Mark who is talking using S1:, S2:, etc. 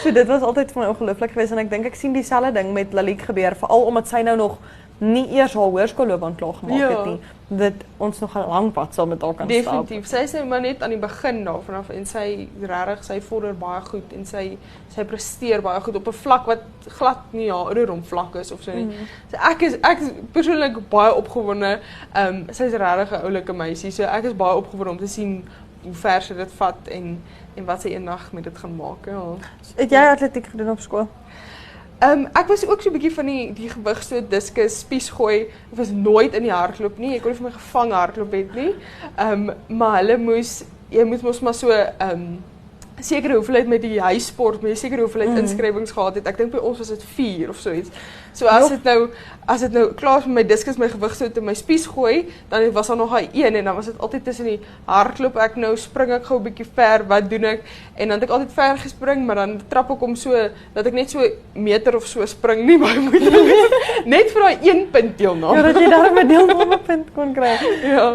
S1: So dit was altyd vir my ongelooflik geweest en ek dink ek sien dieselfde ding met Lalique gebeur, veral omdat sy nou nog nie eers haar hoërskoolloopbaan klaar gemaak het nie. Dat ons nog 'n lang pad saam met haar kan stap.
S2: Definitief. Sy is nou maar net aan die begin daarvan af en sy vorder baie goed en sy presteer baie goed op 'n vlak wat glad nie haar ouderdom vlak is of so nie. So ek is persoonlik baie opgewonde. Sy's regtig 'n oulike meisie. So ek is baie opgewonde om te sien hoe ver sy dit vat en wat sy eendag met dit gaan maak. Ja.
S1: Het jy atletiek gedoen op skool?
S2: Ek was ook so 'n bietjie van die gewigstoot, diskus, spiesgooi. Ek was nooit in die hardloop nie. Ek kon nie vir my gevang hardloop het nie. Maar jy moet mos maar so sekere hoeveelheid met die huissport, met 'n sekere hoeveelheid inskrywings gehad het. Ek dink by ons was dit 4 of so iets. So as dit nou klaar is met my diskus, my gewigstoot en my spiesgooi, dan was daar nog daai een en dan was dit altyd tussen die hardloop. Ek nou spring ek gou 'n bietjie ver, wat doen ek? En dan het ek altyd ver gespring, maar dan trap ek hom so dat ek net so 'n meter of so spring, nie baie moeilik. Net vir daai 1 punt deelname.
S1: Ja, dat jy daar 'n deelname punt kon kry.
S2: Ja.